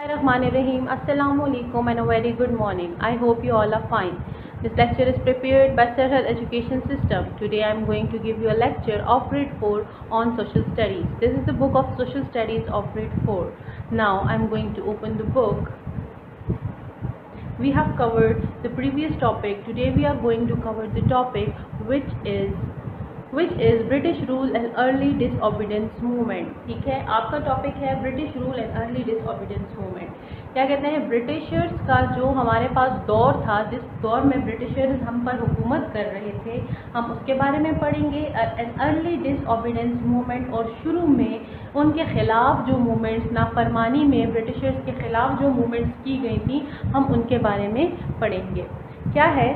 Bismillahirrahmanirrahim. Assalamu alaikum and a very good morning. I hope you all are fine. This lecture is prepared by Sarhad Education System. Today I am going to give you a lecture of grade 4 on social studies. This is the book of social studies of grade 4. Now I am going to open the book. We have covered the previous topic. Today we are going to cover the topic which is British rule and early disobedience movement. ठीक है, आपका topic है British rule and early disobedience movement. क्या कहते हैं, Britishers का जो हमारे पास दौर था, जिस दौर में ब्रिटिशर्स हम पर हुकूमत कर रहे थे, हम उसके बारे में पढ़ेंगे। एंड अर्ली डिसओबीडियंस मूवमेंट, और शुरू में उनके खिलाफ जो मूवमेंट्स, नाफरमानी में ब्रिटिशर्स के खिलाफ जो मूवमेंट्स की गई थी, हम उनके बारे में पढ़ेंगे। क्या है,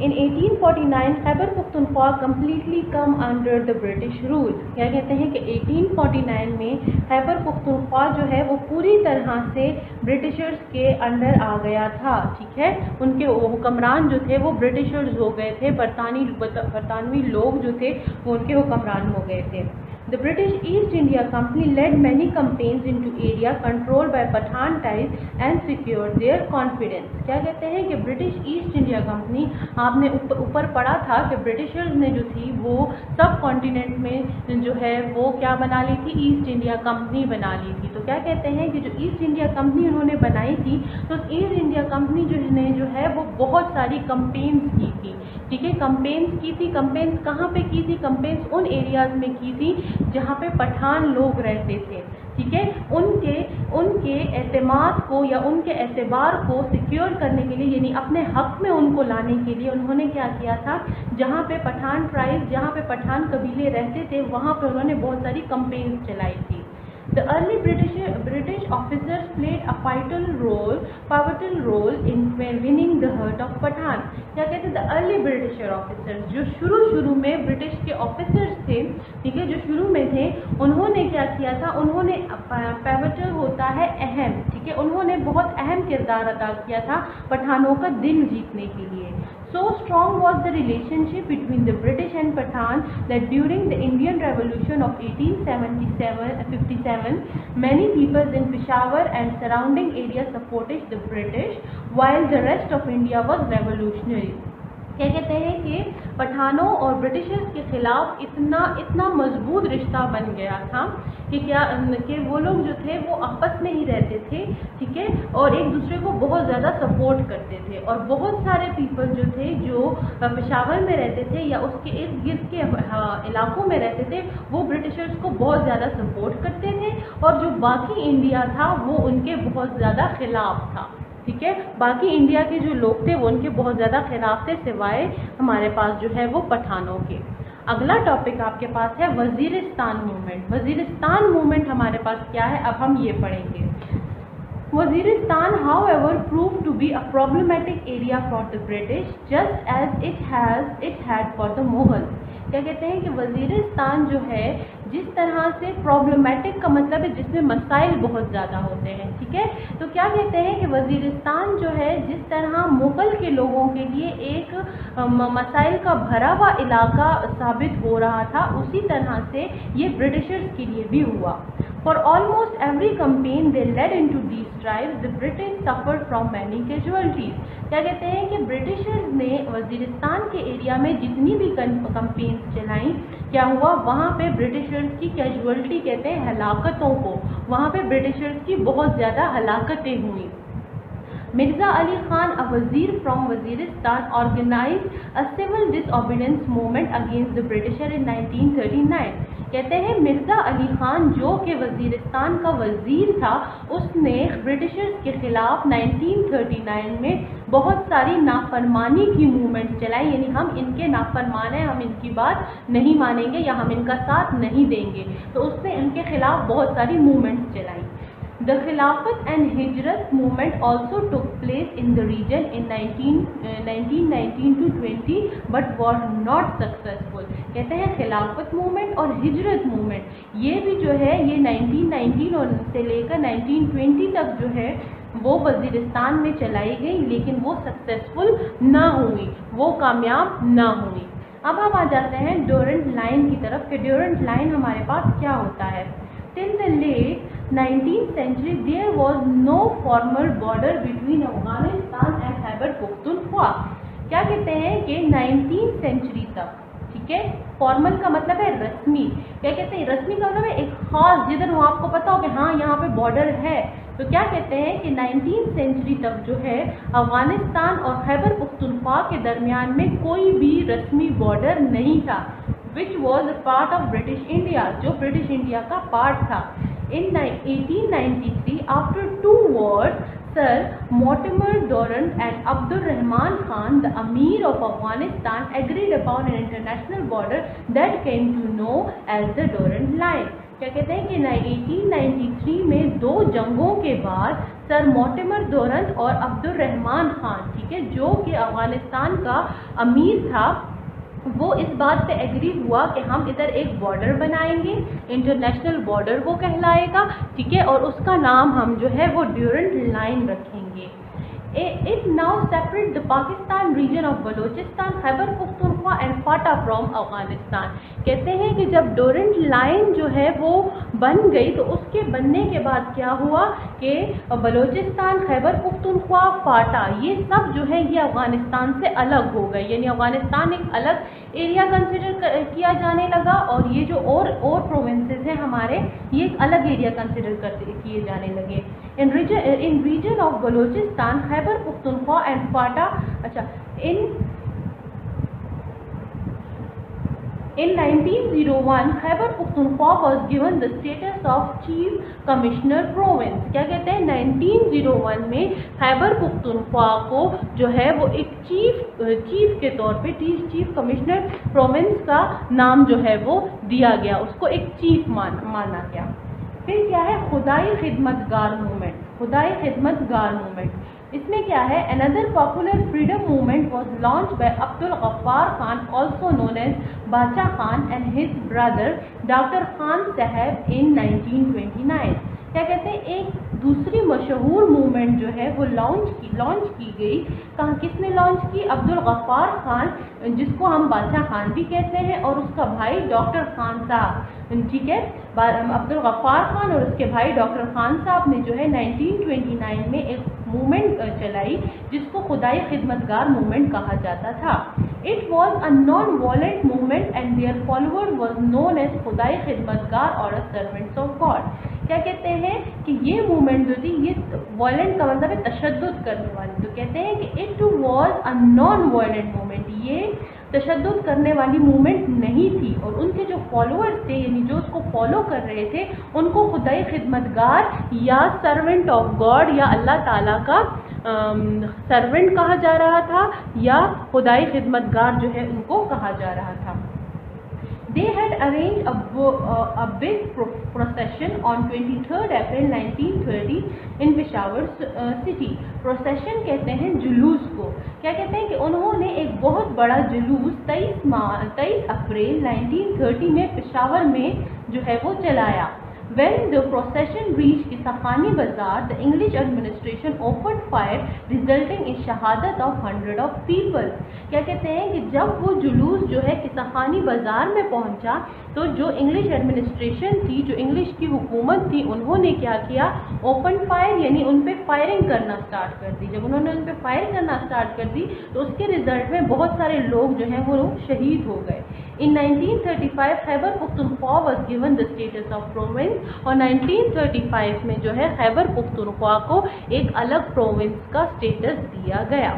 इन 1849 Khyber Pakhtunkhwa completely come under the British rule. क्या कहते हैं कि 1849 में खैबर पख्तूनख्वा जो है वो पूरी तरह से ब्रिटिशर्स के अंडर आ गया था। ठीक है, उनके हुक्मरान जो थे वो ब्रिटिशर्स हो गए थे, बरतानवी लोग जो थे वो उनके हुक्मरान हो गए थे। The British East India Company led many campaigns into area controlled by Pathan types and secured their confidence। क्या कहते हैं कि ब्रिटिश ईस्ट इंडिया कंपनी, आपने ऊपर पढ़ा था कि ब्रिटिशर्स ने जो थी वो सब कॉन्टिनेंट में जो है वो क्या बना ली थी, ईस्ट इंडिया कंपनी बना ली थी। तो क्या कहते हैं कि जो ईस्ट इंडिया कंपनी उन्होंने बनाई थी, तो ईस्ट इंडिया कंपनी जो है वो बहुत सारी कंपेन्स की थी। ठीक है, कंपेन्स की थी। कंपेन्स कहाँ पे की थी? कंपेन्स उन एरियाज़ में की थी जहाँ पे पठान लोग रहते थे। ठीक है, उनके एतमाद को या उनके एतबार को सिक्योर करने के लिए, यानी अपने हक में उनको लाने के लिए उन्होंने क्या किया था, जहाँ पे पठान ट्राइब, जहाँ पे पठान कबीले रहते थे, वहाँ पे उन्होंने बहुत सारी कंपेन्स चलाई थी। The early British officers played a pivotal role in winning the heart of Pathan। क्या कहते हैं, the early British officers, जो शुरू में ब्रिटिश के ऑफिसर्स थे, ठीक है, जो शुरू में थे, उन्होंने क्या किया था, उन्होंने pivotal होता है अहम, ठीक है, उन्होंने बहुत अहम किरदार अदा किया था पठानों का दिल जीतने के लिए। So strong was the relationship between the British and Pathan that during the Indian Revolution of 1857, many people in Peshawar and surrounding areas supported the British, while the rest of India was revolutionary। क्या कहते हैं कि पठानों और Britishers के खिलाफ इतना मजबूत रिश्ता बन गया था कि वो लोग जो थे वो आपस में ही रहते थे। ठीक है, और एक दूसरे को बहुत ज़्यादा सपोर्ट करते थे, और बहुत सारे पीपल जो थे जो पेशावर में रहते थे या उसके इर्द गिर्द के इलाकों में रहते थे, वो ब्रिटिशर्स को बहुत ज़्यादा सपोर्ट करते थे, और जो बाकी इंडिया था वो उनके बहुत ज़्यादा खिलाफ था। ठीक है, बाकी इंडिया के जो लोग थे वो उनके बहुत ज़्यादा खिलाफ थे, सिवाय हमारे पास जो है वो पठानों के। अगला टॉपिक आपके पास है वजीरिस्तान मूवमेंट। वजीरिस्तान मूवमेंट हमारे पास क्या है, अब हम ये पढ़ेंगे। Waziristan, however, proved to be a problematic area for the British, just as it had for the Mughals। क्या कहते हैं कि वजीरिस्तान जो है जिस तरह से प्रॉब्लमेटिक का मतलब है जिसमें मसाइल बहुत ज़्यादा होते हैं। ठीक है, तो क्या कहते हैं कि वजीरिस्तान जो है जिस तरह मुग़ल के लोगों के लिए एक मसाइल का भरा हुआ इलाका साबित हो रहा था, उसी तरह से ये ब्रिटिशर्स के लिए भी हुआ। For almost every campaign they led into these tribes, the British suffered from many casualties। क्या कहते हैं कि ब्रिटिशर्स ने वजीरिस्तान के एरिया में जितनी भी कंपेन्स चलाई, क्या हुआ, वहाँ पे ब्रिटिशर्स की कैजुअल्टी कहते हैं हलाकतों को, वहाँ पे ब्रिटिशर्स की बहुत ज़्यादा हलाकतें हुई। Mirza Ali Khan, a wazir from Waziristan, organized a civil disobedience movement against the Britisher in 1939। कहते हैं मिर्ज़ा अली ख़ान जो कि वज़ीरिस्तान का वज़ीर था, उसने ब्रिटिशर्स के ख़िलाफ़ 1939 में बहुत सारी नाफरमानी की मूवमेंट्स चलाई, यानी हम इनके नाफरमान हैं, हम इनकी बात नहीं मानेंगे या हम इनका साथ नहीं देंगे, तो उसने इनके ख़िलाफ़ बहुत सारी मूवमेंट्स चलाई। The Khilafat and Hijrat movement also took place in the region in 1919 to 20 but was not successful। कहते हैं खिलाफत मूवमेंट और हिजरत मूवमेंट ये भी जो है ये 1919 से लेकर 1920 तक जो है वो वजीरिस्तान में चलाई गई, लेकिन वो सक्सेसफुल ना हुई, वो कामयाब ना हुई। अब हम आ जाते हैं ड्यूरेंट लाइन की तरफ कि ड्यूरेंट लाइन हमारे पास क्या होता है। Till the late 19th century there was no formal border between Afghanistan and Khyber Pakhtunkhwa. क्या कहते हैं कि 19th सेंचुरी तक, ठीक है, फॉर्मल का मतलब है रस्मी, क्या कहते हैं रस्मी का मतलब है एक खास जिधर वहाँ आपको पता हो कि हाँ यहाँ पे बॉर्डर है, तो क्या कहते हैं कि 19th सेंचुरी तक जो है अफगानिस्तान और खैबर पख्तूनख्वा के दरमियान में कोई भी रस्मी बॉर्डर नहीं था, which was part of British India, जो ब्रिटिश इंडिया का पार्ट था। इन 1893 after 2 wars Sir Mortimer Durrant and Abdul Rahman Khan, the Amir of Afghanistan, agreed upon an international border that came to know as the Durrant Line। क्या कहते हैं कि 1893 में 2 जंगों के बाद सर मोर्टिमर दुरंत और अब्दुल रहमान खान, ठीक है, जो कि अफगानिस्तान का अमीर था, वो इस बात पे एग्री हुआ कि हम इधर एक बॉर्डर बनाएंगे, इंटरनेशनल बॉर्डर वो कहलाएगा, ठीक है, और उसका नाम हम जो है वो ड्यूरेंट लाइन रखेंगे। It now separate the Pakistan region of Balochistan, Khyber Pakhtunkhwa and FATA from Afghanistan। कहते हैं कि जब ड्यूरेंट लाइन जो है वो बन गई तो उसके बनने के बाद क्या हुआ कि बलोचिस्तान, खैबर पख्तूनख्वा, फाटा, ये सब जो है ये अफ़गानिस्तान से अलग हो गए, यानी अफ़गानिस्तान एक अलग एरिया कंसिडर किया जाने लगा और ये जो और प्रोविंसेस हैं हमारे, ये एक अलग एरिया कंसिडर किए जाने लगे। In region of Balochistan, Khyber Pakhtunkhwa and FATA, अच्छा, In 1901, Khyber Pakhtunkhwa was given the status of Chief Commissioner Province। क्या कहते हैं 1901 में खैबर पख्तूनख्वा को जो है वो एक चीफ के तौर पे चीफ कमिश्नर प्रोविंस का नाम जो है वो दिया गया, उसको एक चीफ माना गया। फिर क्या है खुदाई खिदमतगार मूवमेंट, खुदाई खिदमतगार मूवमेंट, इसमें क्या है another popular freedom movement was launch by Abdul Ghaffar Khan, also known as Bacha Khan, and his brother doctor Khan Sahib in 1929। क्या कहते हैं एक दूसरी मशहूर मूवमेंट जो है वो लॉन्च की गई, कहाँ किसने लॉन्च की? अब्दुल गफ्फार खान, जिसको हम बादशाह खान भी कहते हैं, और उसका भाई डॉक्टर खान साहब, ठीक है, अब्दुल गफ्फार खान और उसके भाई डॉक्टर खान साहब ने जो है 1929 में एक मूवमेंट चलाई जिसको खुदाई खिदमतगार मूवमेंट कहा जाता था। It was a non violent movement and their follower was known as Khudai Khidmatgar और सर्वेंट्स ऑफ गॉड। क्या कहते हैं कि ये मूवमेंट जो थी ये वॉयलेंट का मतलब है तशद्दुद करने वाली, तो कहते हैं कि it was a non violent movement, ये तशद्दुद करने वाली मूवमेंट नहीं थी, और उनके जो फॉलोअर्स थे यानी जो उसको फॉलो कर रहे थे उनको खुदाई खिदमतगार या सर्वेंट ऑफ गॉड या अल्लाह ताला का सर्वेंट कहा जा रहा था, या खुदाई खिदमतगार जो है उनको कहा जा रहा था। They had arranged a big procession on 23rd April 1930 in Peshawar city। Procession कहते हैं जुलूस को। क्या कहते हैं कि उन्होंने एक बहुत बड़ा जुलूस 23 अप्रैल 1930 में पेशावर में जो है वो चलाया। When the procession reached किसाखानी बाजार, the English administration opened fire, resulting in शहादत of hundred of people। क्या कहते हैं कि जब वो जुलूस जो है किसाखानी बाजार में पहुंचा तो जो इंग्लिश एडमिनिस्ट्रेशन थी, जो इंग्लिश की हुकूमत थी, उन्होंने क्या किया? ओपन फायर, यानी उन पे फायरिंग करना स्टार्ट कर दी। जब उन्होंने उन पे फायर करना स्टार्ट कर दी तो उसके रिजल्ट में बहुत सारे लोग जो हैं वो शहीद हो गए। In 1935 Khyber Pakhtunkhwa was given the status of province, और 1935 में जो है खैबर पख्तूनख्वा को एक अलग प्रोविंस का स्टेटस दिया गया।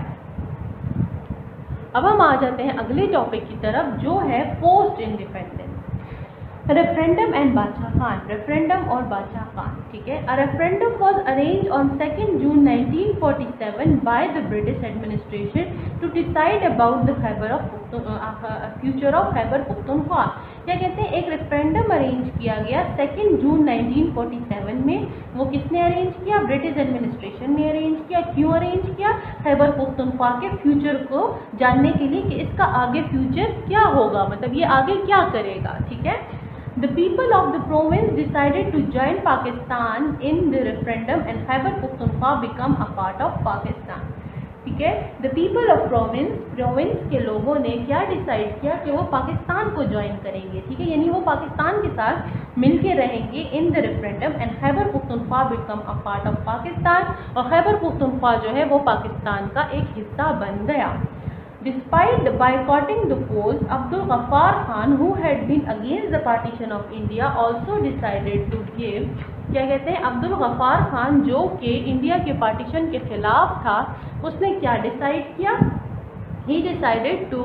अब हम आ जाते हैं अगले टॉपिक की तरफ जो है पोस्ट इंडिपेंडेंस, रेफरेंडम एंड बादशाह खान, रेफरेंडम और बादशाह खान, ठीक है। A referendum was arranged on 2 June 1947 by the British administration to decide about the future of Khyber Pakhtunkhwa. क्या कहते हैं एक रेफरेंडम अरेंज किया गया 2 जून 1947 में। वो किसने अरेंज किया? ब्रिटिश एडमिनिस्ट्रेशन ने अरेंज किया। क्यों अरेंज किया? खैबर पख्तूनख्वा के फ्यूचर को जानने के लिए कि इसका आगे फ्यूचर क्या होगा, मतलब ये आगे क्या करेगा, ठीक है। The people of the province decided to join Pakistan in the referendum and Khyber Pakhtunkhwa become a part of Pakistan, ठीक है। The people of province के लोगों ने क्या डिसाइड किया कि वो पाकिस्तान को ज्वाइन करेंगे, ठीक है, यानी वो पाकिस्तान के साथ मिलके रहेंगे in the referendum and Khyber Pakhtunkhwa become a part of Pakistan, और खैबर पुख्तनख्वा जो है वो पाकिस्तान का एक हिस्सा बन गया। Despite boycotting the polls, Abdul Ghaffar Khan, who had been against the partition of India, also decided to give, क्या कहते हैं, अब्दुल गफ्फार खान जो कि इंडिया के पार्टीशन के खिलाफ था, उसने क्या डिसाइड किया? He decided to,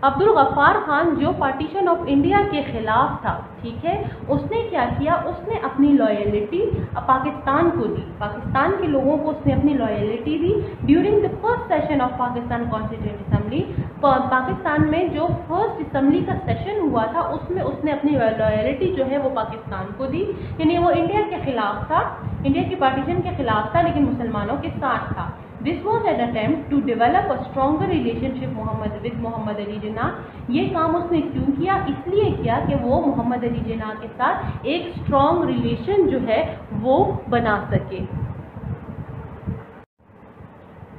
Abdul Ghaffar Khan जो पार्टीशन ऑफ इंडिया के खिलाफ था, ठीक है, उसने क्या किया? उसने अपनी लॉयलिटी पाकिस्तान को दी, पाकिस्तान के लोगों को उसने अपनी loyalty the. During the first session of Pakistan constituent assembly, Pakistan में जो फर्स्ट असेंबली का सेशन हुआ था उसमें उसने अपनी लॉयलिटी जो है वो पाकिस्तान को दी। यानी वो इंडिया के खिलाफ था, इंडिया की पार्टीशन के खिलाफ था, लेकिन मुसलमानों के साथ था। This was an attempt to develop a stronger relationship with Mohammad Ali Jinnah. ये काम उसने क्यों किया? इसलिए किया कि वो मोहम्मद अली जिन्नाह के साथ एक स्ट्रॉन्ग रिलेशन जो है वो बना सके।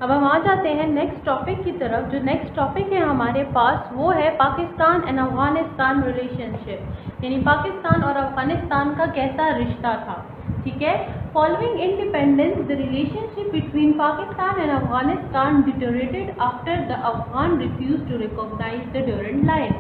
अब हम आ जाते हैं नेक्स्ट टॉपिक की तरफ। जो नेक्स्ट टॉपिक है हमारे पास वो है पाकिस्तान एंड अफगानिस्तान रिलेशनशिप, यानी पाकिस्तान और अफगानिस्तान का कैसा रिश्ता था, ठीक है। Following independence the relationship between Pakistan and Afghanistan deteriorated after the Afghan refuse to recognise the Durand Line.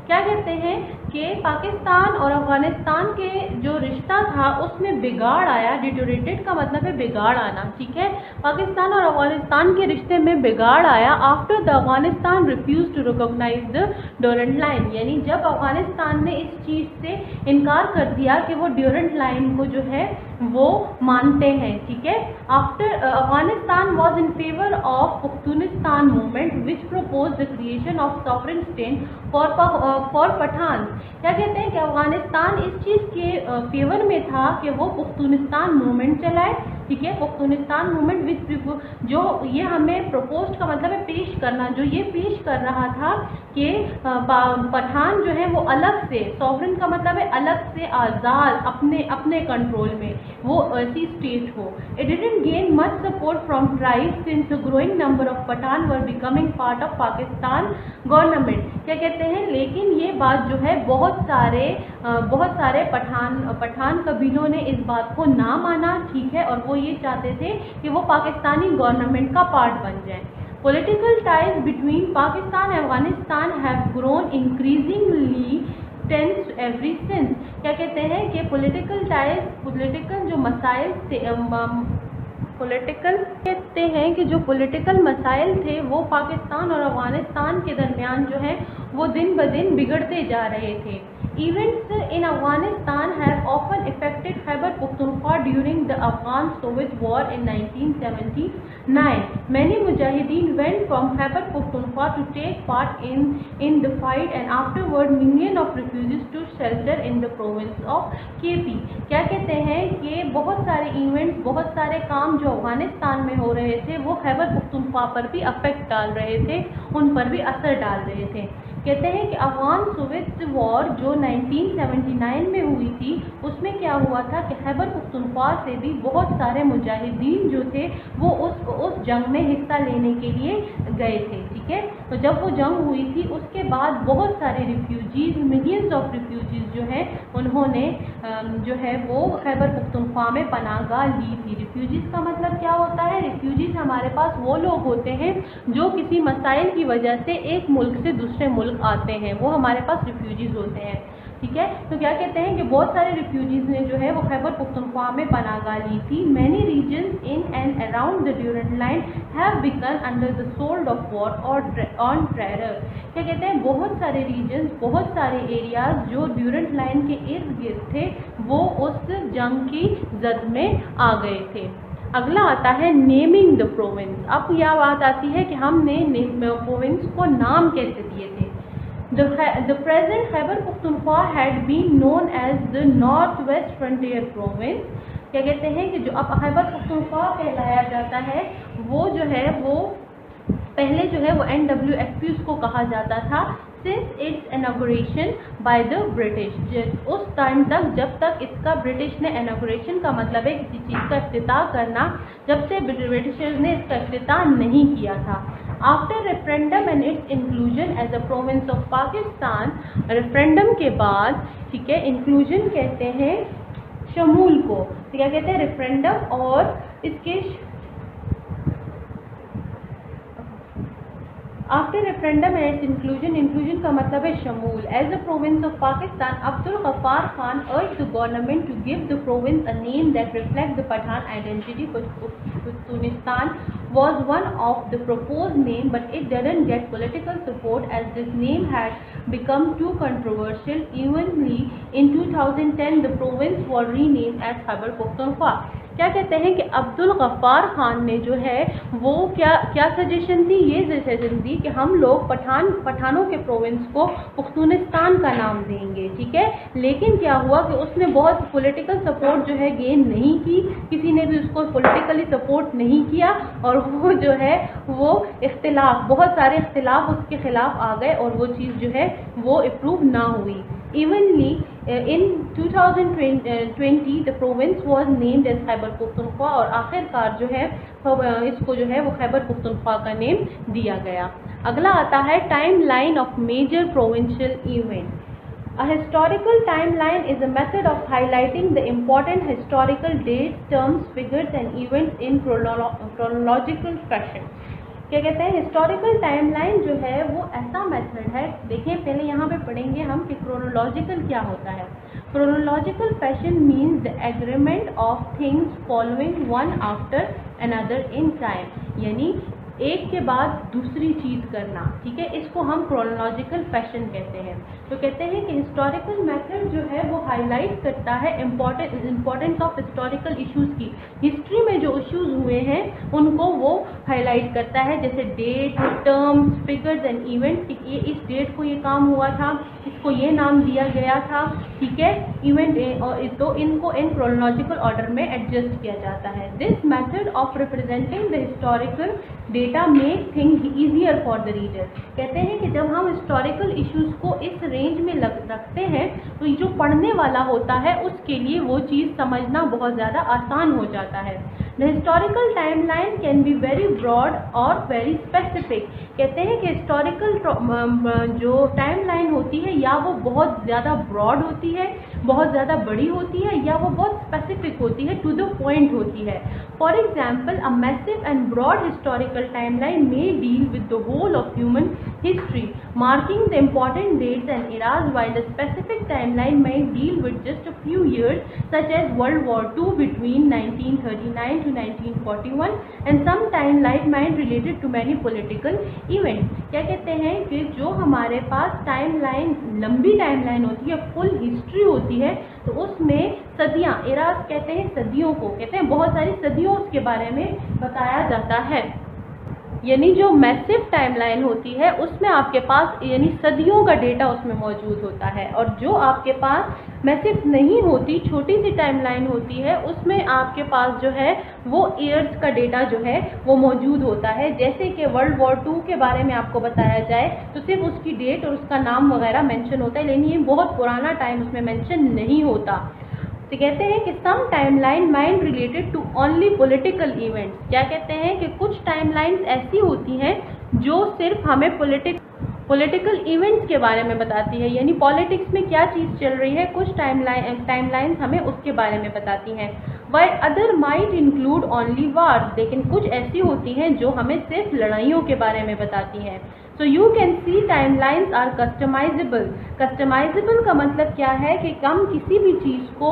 क्या कहते हैं कि पाकिस्तान और अफगानिस्तान के जो रिश्ता था उसमें बिगाड़ आया। डिटोरेटेड का मतलब है बिगाड़ आना, ठीक है। पाकिस्तान और अफगानिस्तान के रिश्ते में बिगाड़ आया after the Afghanistan refuse to recognise the Durand line, यानी जब अफगानिस्तान ने इस चीज़ से इनकार कर दिया कि वो ड्यूरेंट लाइन को जो है वो मानते हैं, ठीक है। After Afghanistan was in favour of Pukhtunistan movement which propose the creation of sovereign state for Pathan. क्या कहते हैं कि अफगानिस्तान इस चीज़ के फेवर में था कि वो पुख्तूनिस्तान मूवमेंट चलाए, ठीक है। पुख्तूनिस्तान मूवमेंट विच जो ये हमें प्रपोज का मतलब है पेश करना, जो ये पेश कर रहा था कि पठान जो है वो अलग से, सॉवरेन का मतलब है अलग से, आज़ाद, अपने कंट्रोल में वो ऐसी स्टेट हो। It didn't gain much support from tribes since a growing number of Pathan were becoming part of Pakistan government. क्या कहते हैं, लेकिन ये बात जो है बहुत सारे पठान कबीलों ने इस बात को ना माना, ठीक है, और वो ये चाहते थे कि वो पाकिस्तानी गवर्नमेंट का पार्ट बन जाए। Political ties between Pakistan and Afghanistan have grown increasingly tense ever since। क्या कहते हैं कि पॉलिटिकल जो मसाइल थे, कहते हैं कि जो पॉलिटिकल मसाइल थे वो पाकिस्तान और अफगानिस्तान के दरमियान जो है वो दिन ब दिन बिगड़ते जा रहे थे। Events in Afghanistan have often affected Khyber Pakhtunkhwa during the Afghan-Soviet War in 1979. Many Mujahideen went from Khyber Pakhtunkhwa to take part in the fight, and afterward millions of refugees took shelter in the province of KP। क्या कहते हैं कि बहुत सारे events, बहुत सारे काम जो अफगानिस्तान में हो रहे थे वो खैबर पख्तूनख्वा पर भी अफेक्ट डाल रहे थे, उन पर भी असर डाल रहे थे। कहते हैं कि अफगान सोवियत वॉर जो 1979 में हुई थी उसमें क्या हुआ था कि खैबर पख्तूनख्वा से भी बहुत सारे मुजाहिदीन जो थे वो उस जंग में हिस्सा लेने के लिए गए थे, ठीक है। तो जब वो जंग हुई थी उसके बाद बहुत सारे रिफ्यूजीज़, मिलियंस ऑफ रिफ्यूजीज़ जो हैं उन्होंने जो है वो खैबर पख्तूनख्वा में पनाहगाह ली थी। रिफ्यूजीज़ का मतलब क्या होता है? रिफ्यूजीज़ हमारे पास वो लोग होते हैं जो किसी मसाइल की वजह से एक मुल्क से दूसरे मुल्क आते हैं, वो हमारे पास रिफ्यूजीज़ होते हैं, ठीक है। तो क्या कहते हैं कि बहुत सारे रिफ्यूजीज़ ने जो है वो खैबर पख्तूनख्वा में पनाहगाह ली थी। Many regions in and around the Durand Line have become under the sold of war or on terror. क्या कहते हैं, बहुत सारे रीजन्स, बहुत सारे एरियाज जो ड्यूरेंट लाइन के इर्द गिर्द थे वो उस जंग की जद में आ गए थे। अगला आता है नेमिंग द प्रोविंस। अब यह बात आती है कि हमने प्रोविंस को नाम कैसे दिए थे। The present Khyber Pakhtunkhwa had been known as the Northwest Frontier Province। क्या कहते हैं कि जो अब खैबर पख्तूनख्वा कहलाया जाता है वो जो है वो पहले जो है वो NWFP उसको कहा जाता था since its inauguration by the British। उस टाइम तक जब तक इसका ब्रिटिश ने इनाग्रेशन का मतलब है किसी चीज़ का इफ्तिताह करना, जब से ब्रिटिशर्स ने इसका इफ्तिताह नहीं किया था। After referendum and its inclusion as a province of Pakistan referendum के बाद, ठीक है, इंक्लूजन कहते हैं शमूल को, तो क्या कहते हैं रेफरेंडम, और इसके after referendum and inclusion, inclusion का मतलब है शमूल, as the province of Pakistan, Abdul Ghaffar Khan urge the government to give the province a name that reflect the Pathan identity. Pashtunistan was one of the proposed name, but it didn't get political support as this name had become too controversial. Evenly in 2010 the province was renamed as Khyber Pakhtunkhwa. क्या कहते हैं कि अब्दुल गफ्फार खान ने जो है वो क्या suggestion दी, ये सजेशन दी कि हम लोग पठानों के प्रोविंस को पख्तूनिस्तान का नाम देंगे, ठीक है. लेकिन क्या हुआ कि उसने बहुत पॉलिटिकल सपोर्ट जो है गेन नहीं की, किसी ने भी उसको पॉलिटिकली सपोर्ट नहीं किया, और वो जो है वो बहुत सारे इख्तिलाफ उसके खिलाफ आ गए और वो चीज़ जो है वो अप्रूव ना हुई. Evenly in 2020 the province was named as Khyber Pakhtunkhwa, और आखिरकार जो है इसको जो है वो खैबर पख्तूनख्वा का नेम दिया गया. अगला आता है timeline of major provincial event. A historical timeline is a method of highlighting the important historical dates, terms, figures and events in chronological fashion. क्या कहते हैं हिस्टोरिकल टाइमलाइन जो है वो ऐसा मेथड है, देखिए पहले यहाँ पे पढ़ेंगे हम कि क्रोनोलॉजिकल क्या होता है. Chronological fashion means the agreement of things following one after another in time, यानी एक के बाद दूसरी चीज़ करना, ठीक है, इसको हम क्रोनोलॉजिकल फैशन कहते हैं. तो कहते हैं कि हिस्टोरिकल मेथड जो है वो हाईलाइट करता है इम्पोर्टेंस ऑफ हिस्टोरिकल इश्यूज़ की. हिस्ट्री में जो इश्यूज़ हुए हैं उनको वो हाईलाइट करता है, जैसे date, terms, figures and events, कि ये इस डेट को ये काम हुआ था, इसको ये नाम दिया गया था, ठीक है, इवेंट, तो इनको इन क्रोनोलॉजिकल ऑर्डर में एडजस्ट किया जाता है. This method of representing the historical data make things easier for the reader. कहते हैं कि जब हम हिस्टोरिकल इश्यूज़ को इस रेंज में रखते हैं तो जो पढ़ने वाला होता है उसके लिए वो चीज़ समझना बहुत ज़्यादा आसान हो जाता है. The historical timeline can be very broad और वेरी स्पेसिफिक. कहते हैं कि हिस्टोरिकल जो टाइमलाइन होती है या वो बहुत ज़्यादा ब्रॉड होती है, बहुत ज़्यादा बड़ी होती है, या वो बहुत स्पेसिफिक होती है, टू द पॉइंट होती है. For example a massive and broad historical timeline may deal with the whole of human history, marking the important dates and eras, while the specific timeline may deal with just a few years, such as World War II between 1939 to 1941, and some timeline might related to many political events. क्या कहते हैं कि जो हमारे पास timeline, लंबी timeline होती है, full history होती है, तो उसमें सदियाँ, इराज कहते हैं सदियों को, कहते हैं बहुत सारी सदियों के बारे में बताया जाता है. यानी जो मैसिव टाइमलाइन होती है उसमें आपके पास यानी सदियों का डेटा उसमें मौजूद होता है, और जो आपके पास मैसिव नहीं होती, छोटी सी टाइमलाइन होती है, उसमें आपके पास जो है वो ईयर्स का डेटा जो है वो मौजूद होता है. जैसे कि वर्ल्ड वॉर 2 के बारे में आपको बताया जाए तो सिर्फ उसकी डेट और उसका नाम वगैरह मेंशन होता है, लेकिन ये बहुत पुराना टाइम उसमें मेंशन नहीं होता. तो कहते हैं कि some timeline mind related to only political events. क्या कहते हैं कि कुछ टाइमलाइंस ऐसी होती हैं जो सिर्फ हमें पॉलिटिकल इवेंट्स के बारे में बताती है, यानी पॉलिटिक्स में क्या चीज़ चल रही है, कुछ टाइमलाइंस हमें उसके बारे में बताती हैं. While other might include only wars, लेकिन कुछ ऐसी होती हैं जो हमें सिर्फ लड़ाइयों के बारे में बताती हैं. So you can see timelines are customisable. Customisable का मतलब क्या है कि हम किसी भी चीज़ को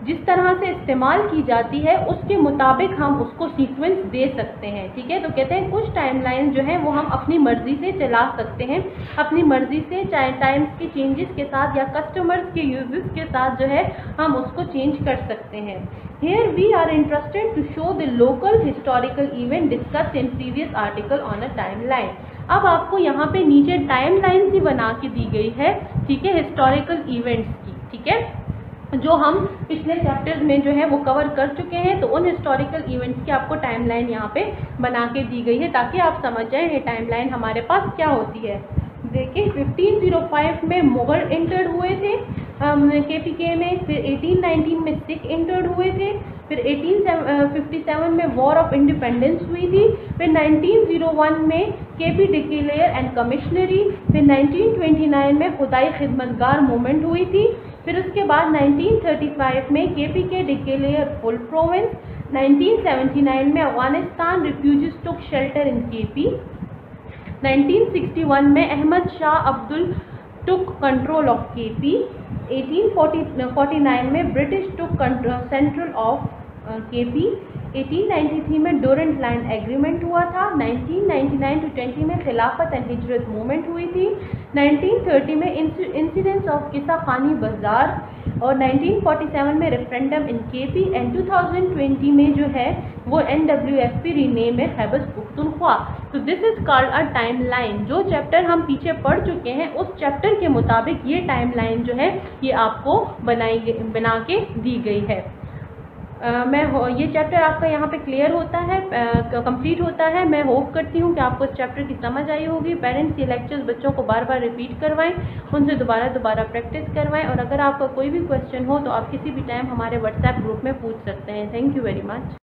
जिस तरह से इस्तेमाल की जाती है उसके मुताबिक हम उसको सीक्वेंस दे सकते हैं, ठीक है. तो कहते हैं कुछ टाइमलाइन जो है वो हम अपनी मर्ज़ी से चला सकते हैं, अपनी मर्ज़ी से, चाहे टाइम्स के चेंजेस के साथ या कस्टमर्स के यूजेस के साथ जो है हम उसको चेंज कर सकते हैं. Here we are interested to show the local historical event discussed in previous article on a timeline. अब आपको यहाँ पे नीचे टाइमलाइन ही बना के दी गई है, ठीक है, हिस्टोरिकल इवेंट्स की, ठीक है, जो हम पिछले चैप्टर्स में जो है वो कवर कर चुके हैं. तो उन हिस्टोरिकल इवेंट्स की आपको टाइमलाइन यहाँ पे बना के दी गई है ताकि आप समझ जाएं ये टाइमलाइन हमारे पास क्या होती है. देखिए 1505 में मुगल एंटर हुए थे, KPK में, फिर 1819 में सिख इंटर्ड हुए थे, फिर 1857 में वॉर ऑफ इंडिपेंडेंस हुई थी, फिर 1901 में KP डिक्लेयर एंड कमिश्नरी, फिर 1929 में खुदाई खिदमतगार मूवमेंट हुई थी, फिर उसके बाद 1935 में KPK डिक्लेयर फुल प्रोविंस, 1979 में Afghanistan refugees took shelter in KP, 1961 में Ahmad Shah Abdul took control of KP, 1849 में British took central of KP, 1893 में डोरेंट लाइन एग्रीमेंट हुआ था, 1999 to 20 में खिलाफत एंड हिजरत मूवमेंट हुई थी, 1930 में इंसिडेंट्स ऑफ किस्सा खानी बाजार और 1947 में रेफरेंडम इन KP एंड 2020 में जो है वो NWFP रीनेम है खैबर पख्तूनख्वा। तो this is called a time line. जो चैप्टर हम पीछे पढ़ चुके हैं उस चैप्टर के मुताबिक ये टाइम लाइन जो है ये आपको बना के दी गई है। ये चैप्टर आपका यहाँ पे क्लियर होता है, कंप्लीट होता है। मैं होप करती हूँ कि आपको इस चैप्टर की समझ आई होगी। पेरेंट्स ये लेक्चर्स बच्चों को बार बार रिपीट करवाएं, उनसे दोबारा प्रैक्टिस करवाएं, और अगर आपका कोई भी क्वेश्चन हो तो आप किसी भी टाइम हमारे व्हाट्सएप ग्रुप में पूछ सकते हैं। Thank you very much.